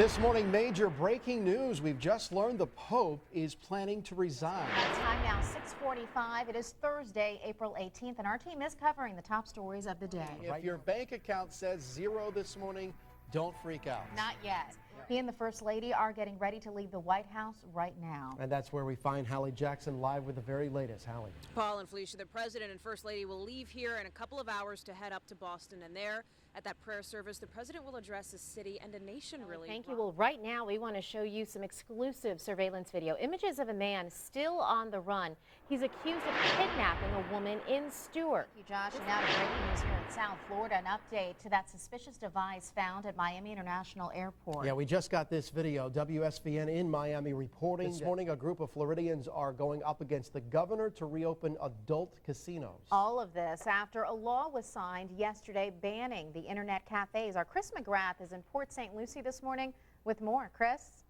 This morning, major breaking news. We've just learned the Pope is planning to resign. Time now 6:45. It is Thursday, April 18th, and our team is covering the top stories of the day. If your bank account says zero this morning, don't freak out. Not yet. He and the First Lady are getting ready to leave the White House right now. And that's where we find Hallie Jackson live with the very latest. Hallie. Paul and Felicia, the President and First Lady will leave here in a couple of hours to head up to Boston, and there at that prayer service, the President will address the city and a nation, really. Thank you. Well, right now we want to show you some exclusive surveillance video. Images of a man still on the run. He's accused of kidnapping a woman in Stewart. Thank you, Josh. And now to breaking news here in South Florida, an update to that suspicious device found at Miami International Airport. Yeah, we just got this video. WSVN in Miami reporting this morning a group of Floridians are going up against the governor to reopen adult casinos. All of this after a law was signed yesterday banning the internet cafes. Our Chris McGrath is in Port St. Lucie this morning with more. Chris?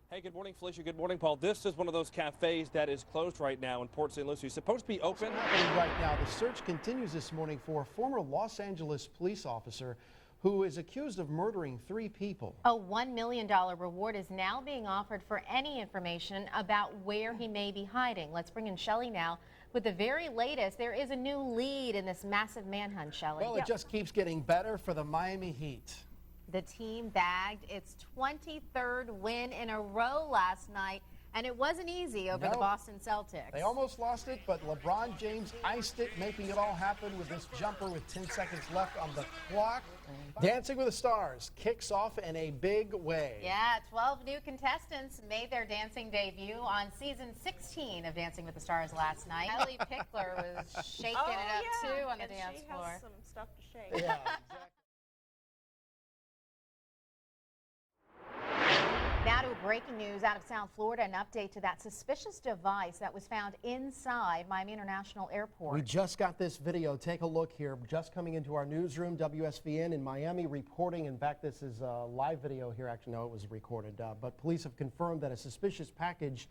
Hey, good morning, Felicia. Good morning, Paul. This is one of those cafes that is closed right now in Port St. Lucie. It's supposed to be open. Right now, the search continues this morning for a former Los Angeles police officer who is accused of murdering 3 people. A $1 million reward is now being offered for any information about where he may be hiding. Let's bring in Shelley now with the very latest. There is a new lead in this massive manhunt, Shelley. Well, it just keeps getting better for the Miami Heat. The team bagged its 23rd win in a row last night, and it wasn't easy over the Boston Celtics. They almost lost it, but LeBron James iced it, making it all happen with this jumper with 10 seconds left on the clock. Dancing with the Stars kicks off in a big way. Yeah, 12 new contestants made their dancing debut on season 16 of Dancing with the Stars last night. Ellie Pickler was shaking it up too on the dance floor. She has some stuff to shake. Yeah, exactly. Now to breaking news out of South Florida, an update to that suspicious device that was found inside Miami International Airport. We just got this video. Take a look here. Just coming into our newsroom, WSVN in Miami reporting. In fact, this is a live video here. Actually, no, it was recorded. But police have confirmed that a suspicious package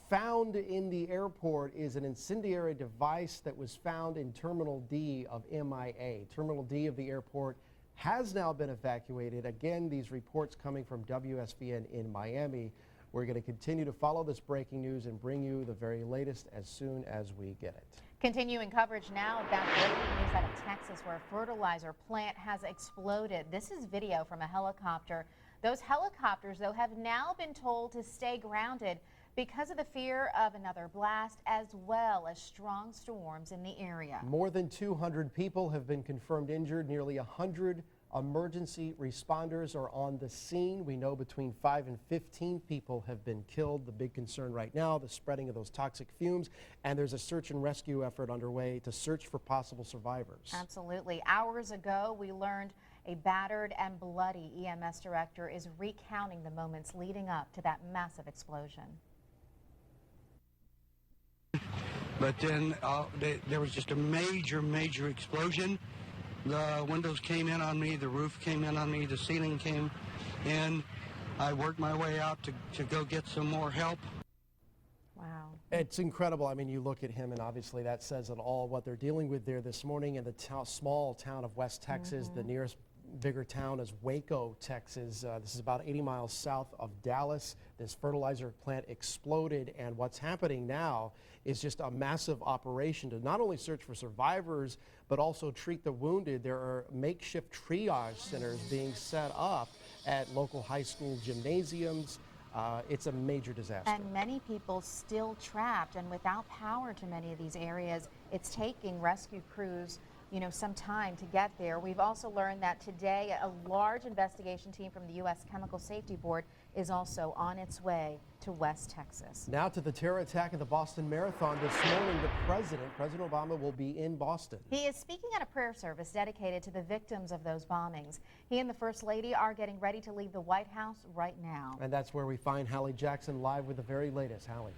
found in the airport is an incendiary device that was found in Terminal D of MIA. Terminal D of the airport has now been evacuated. Again, these reports coming from WSVN in Miami. We're going to continue to follow this breaking news and bring you the very latest as soon as we get it. Continuing coverage now of that breaking news out of Texas, where a fertilizer plant has exploded. This is video from a helicopter. Those helicopters, though, have now been told to stay grounded because of the fear of another blast, as well as strong storms in the area. More than 200 people have been confirmed injured. Nearly 100 emergency responders are on the scene. We know between 5 and 15 people have been killed. The big concern right now, the spreading of those toxic fumes, and there's a search and rescue effort underway to search for possible survivors. Absolutely. Hours ago, we learned a battered and bloody EMS director is recounting the moments leading up to that massive explosion. But then there was just a major explosion. The windows came in on me, the roof came in on me, the ceiling came in. I worked my way out to go get some more help. Wow. It's incredible. I mean, you look at him, and obviously that says it all, what they're dealing with there this morning in the small town of West Texas. The nearest bigger town is Waco, Texas. This is about 80 miles south of Dallas. This fertilizer plant exploded, and what's happening now is just a massive operation to not only search for survivors, but also treat the wounded. There are makeshift triage centers being set up at local high school gymnasiums. It's a major disaster. And many people still trapped and without power to many of these areas. It's taking rescue crews some time to get there. We've also learned that today a large investigation team from the U.S. Chemical Safety Board is also on its way to West Texas. Now to the terror attack at the Boston Marathon this morning. President Obama will be in Boston. He is speaking at a prayer service dedicated to the victims of those bombings. He and the First Lady are getting ready to leave the White House right now. And that's where we find Hallie Jackson live with the very latest. Hallie.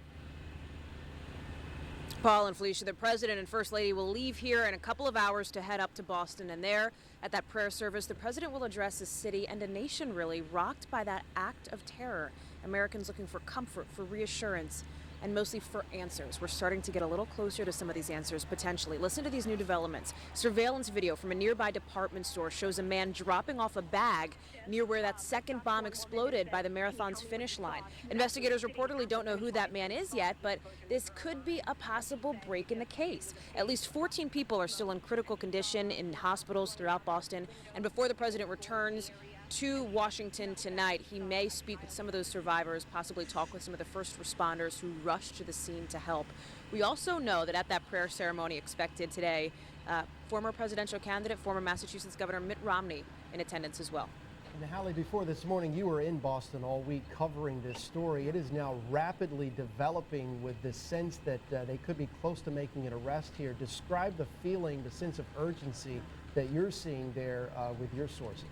Paul and Felicia, the President and First Lady will leave here in a couple of hours to head up to Boston, and there at that prayer service, the President will address the city and a nation really rocked by that act of terror. Americans looking for comfort, for reassurance. and mostly for answers. We're starting to get a little closer to some of these answers, potentially. Listen to these new developments. Surveillance video from a nearby department store shows a man dropping off a bag near where that second bomb exploded by the marathon's finish line. Investigators reportedly don't know who that man is yet, but this could be a possible break in the case. At least 14 people are still in critical condition in hospitals throughout Boston, and before the president returns to Washington tonight, he may speak with some of those survivors, possibly talk with some of the first responders who rushed to the scene to help. We also know that at that prayer ceremony expected today, former presidential candidate, former Massachusetts Governor Mitt Romney in attendance as well. And Hallie, before this morning, you were in Boston all week covering this story. It is now rapidly developing with this sense that they could be close to making an arrest here. Describe the feeling, the sense of urgency that you're seeing there with your sources.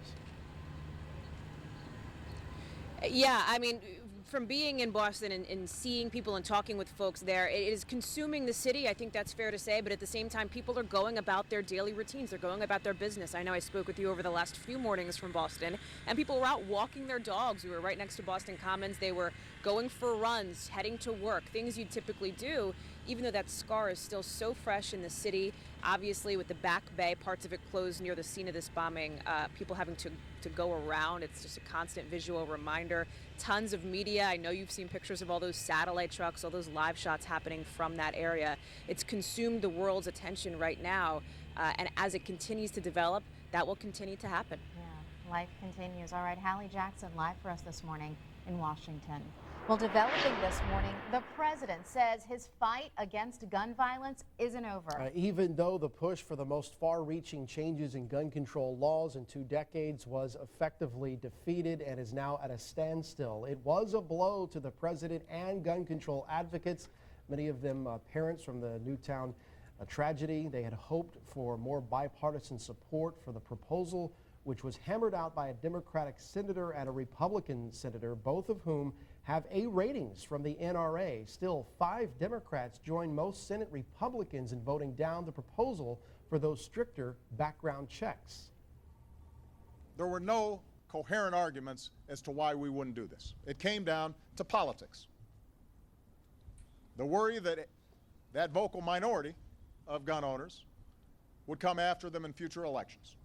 Yeah, I mean, from being in Boston and seeing people and talking with folks there, it is consuming the city. I think that's fair to say. But at the same time, people are going about their daily routines. They're going about their business. I know I spoke with you over the last few mornings from Boston, and people were out walking their dogs. We were right next to Boston Commons. They were going for runs, heading to work, things you'd typically do, even though that scar is still so fresh in the city. Obviously, with the Back Bay, parts of it closed near the scene of this bombing, people having to go around. It's just a constant visual reminder. Tons of media. I know you've seen pictures of all those satellite trucks, all those live shots happening from that area. It's consumed the world's attention right now, and as it continues to develop, that will continue to happen. Yeah, life continues. All right, Hallie Jackson live for us this morning in Washington. Well, developing this morning, the president says his fight against gun violence isn't over. Even though the push for the most far-reaching changes in gun control laws in 2 decades was effectively defeated and is now at a standstill. It was a blow to the president and gun control advocates, many of them parents from the Newtown tragedy. They had hoped for more bipartisan support for the proposal, which was hammered out by a Democratic senator and a Republican senator, both of whom have A ratings from the NRA. Still, 5 Democrats joined most Senate Republicans in voting down the proposal for those stricter background checks. There were no coherent arguments as to why we wouldn't do this. It came down to politics. The worry that that vocal minority of gun owners would come after them in future elections.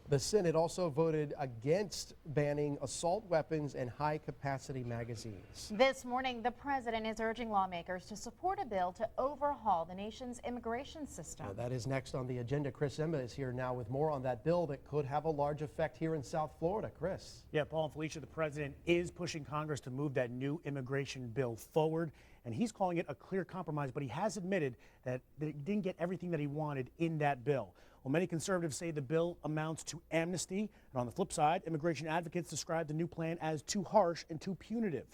The Senate also voted against banning assault weapons and high-capacity magazines. This morning, the president is urging lawmakers to support a bill to overhaul the nation's immigration system. That is next on the agenda. Chris Emma is here now with more on that bill that could have a large effect here in South Florida. Chris. Yeah, Paul and Felicia, the president is pushing Congress to move that new immigration bill forward, and he's calling it a clear compromise, but he has admitted that he didn't get everything that he wanted in that bill. Well, many conservatives say the bill amounts to amnesty, and on the flip side, immigration advocates describe the new plan as too harsh and too punitive.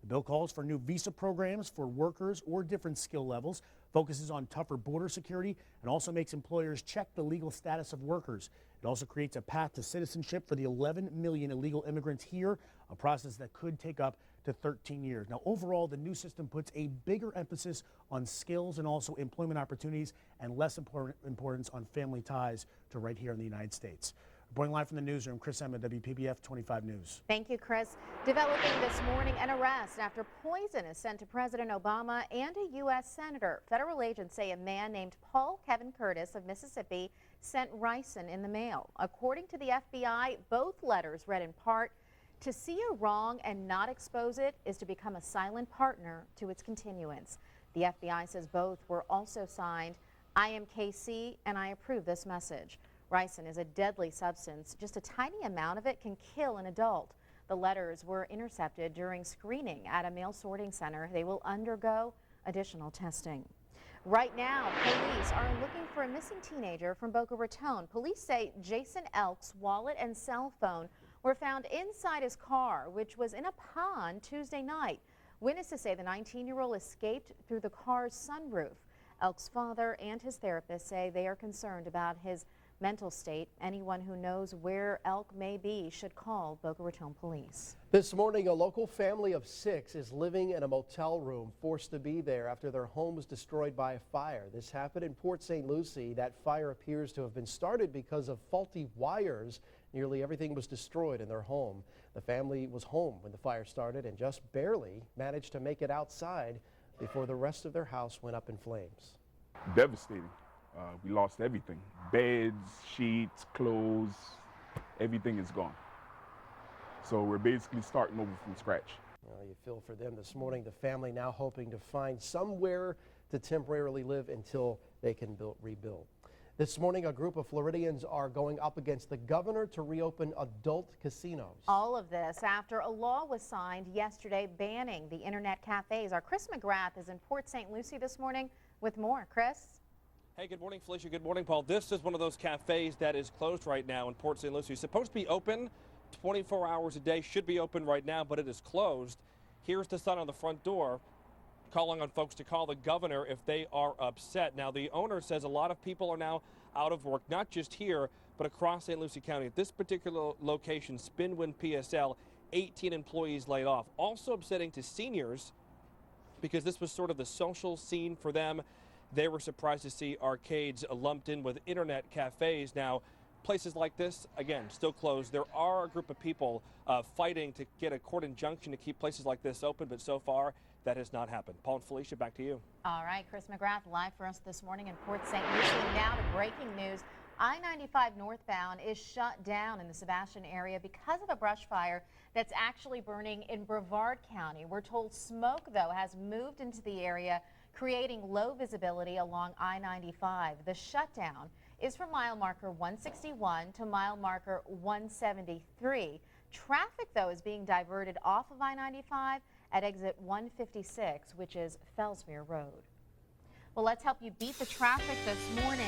The bill calls for new visa programs for workers or different skill levels, focuses on tougher border security, and also makes employers check the legal status of workers. It also creates a path to citizenship for the 11 million illegal immigrants here, a process that could take up to 13 years. Now, overall, the new system puts a bigger emphasis on skills and also employment opportunities and less importance on family ties to right here in the United States. Reporting live from the newsroom, Chris Emma, WPBF 25 News. Thank you, Chris. Developing this morning, an arrest after poison is sent to President Obama and a U.S. senator. Federal agents say a man named Paul Kevin Curtis of Mississippi sent ricin in the mail. According to the FBI, both letters read in part, "To see a wrong and not expose it is to become a silent partner to its continuance." The FBI says both were also signed, "I am KC and I approve this message." Ricin is a deadly substance. Just a tiny amount of it can kill an adult. The letters were intercepted during screening at a mail sorting center. They will undergo additional testing. Right now, police are looking for a missing teenager from Boca Raton. Police say Jason Elk's wallet and cell phone were found inside his car, which was in a pond Tuesday night. Witnesses say the 19-year-old escaped through the car's sunroof. Elk's father and his therapist say they are concerned about his mental state. Anyone who knows where Elk may be should call Boca Raton Police. This morning, a local family of 6 is living in a motel room, forced to be there after their home was destroyed by a fire. This happened in Port St. Lucie. That fire appears to have been started because of faulty wires Nearly everything was destroyed in their home. The family was home when the fire started and just barely managed to make it outside before the rest of their house went up in flames. Devastating. We lost everything. Beds, sheets, clothes, everything is gone. So we're basically starting over from scratch. Well, you feel for them this morning. The family now hoping to find somewhere to temporarily live until they can rebuild. This morning, a group of Floridians are going up against the governor to reopen adult casinos. All of this after a law was signed yesterday banning the internet cafes. Our Chris McGrath is in Port St. Lucie this morning with more. Chris? Hey, good morning, Felicia. Good morning, Paul. This is one of those cafes that is closed right now in Port St. Lucie. It's supposed to be open 24 hours a day, should be open right now, but it is closed. Here's the sign on the front door calling on folks to call the governor if they are upset. Now, the owner says a lot of people are now out of work, not just here, but across St. Lucie County. At this particular location, Spinwind PSL, 18 employees laid off. Also upsetting to seniors because this was sort of the social scene for them. They were surprised to see arcades lumped in with internet cafes. Now, places like this, again, still closed. There are a group of people fighting to get a court injunction to keep places like this open, but so far that has not happened. Paul and Felicia, back to you. All right, Chris McGrath live for us this morning in Port St. Lucie. Now to breaking news. I-95 northbound is shut down in the Sebastian area because of a brush fire that's actually burning in Brevard County. We're told smoke, though, has moved into the area, creating low visibility along I-95. The shutdown is from mile marker 161 to mile marker 173. Traffic, though, is being diverted off of I-95 at exit 156, which is Fellsmere Road. Well, let's help you beat the traffic this morning.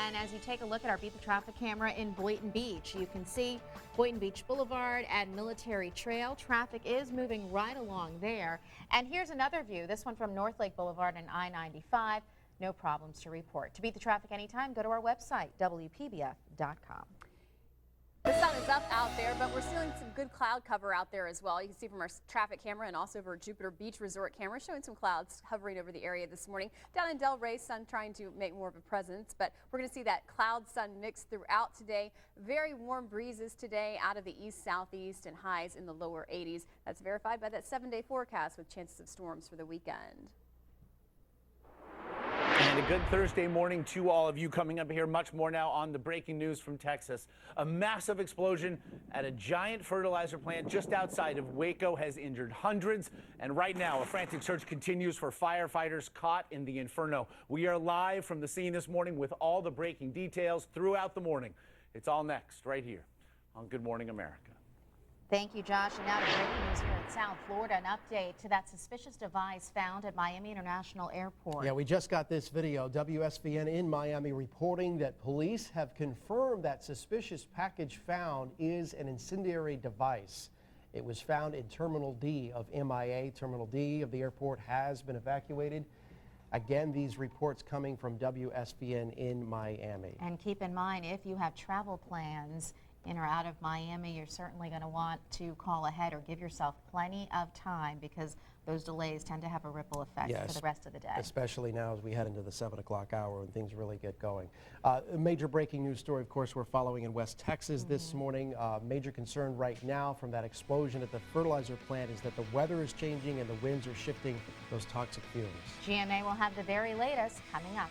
And as you take a look at our Beat the Traffic camera in Boynton Beach, you can see Boynton Beach Boulevard and Military Trail. Traffic is moving right along there. And here's another view, this one from North Lake Boulevard and I-95. No problems to report. To beat the traffic anytime, go to our website, WPBF.com. The sun is up out there, but we're seeing some good cloud cover out there as well. You can see from our traffic camera and also over Jupiter Beach Resort camera showing some clouds hovering over the area this morning. Down in Delray, sun trying to make more of a presence, but we're going to see that cloud-sun mix throughout today. Very warm breezes today out of the east-southeast and highs in the lower 80s. That's verified by that 7-day forecast with chances of storms for the weekend. And a good Thursday morning to all of you. Coming up here, much more now on the breaking news from Texas. A massive explosion at a giant fertilizer plant just outside of Waco has injured hundreds. And right now, a frantic search continues for firefighters caught in the inferno. We are live from the scene this morning with all the breaking details throughout the morning. It's all next right here on Good Morning America. Thank you, Josh. And now to breaking news here in South Florida, an update to that suspicious device found at Miami International Airport. Yeah, we just got this video. WSVN in Miami reporting that police have confirmed that suspicious package found is an incendiary device. It was found in Terminal D of MIA. Terminal D of the airport has been evacuated. Again, these reports coming from WSVN in Miami. And keep in mind, if you have travel plans in or out of Miami, you're certainly going to want to call ahead or give yourself plenty of time because those delays tend to have a ripple effect for the rest of the day. Especially now as we head into the 7 o'clock hour when things really get going. A major breaking news story, of course, we're following in West Texas this morning. Major concern right now from that explosion at the fertilizer plant is that the weather is changing and the winds are shifting those toxic fumes. GMA will have the very latest coming up.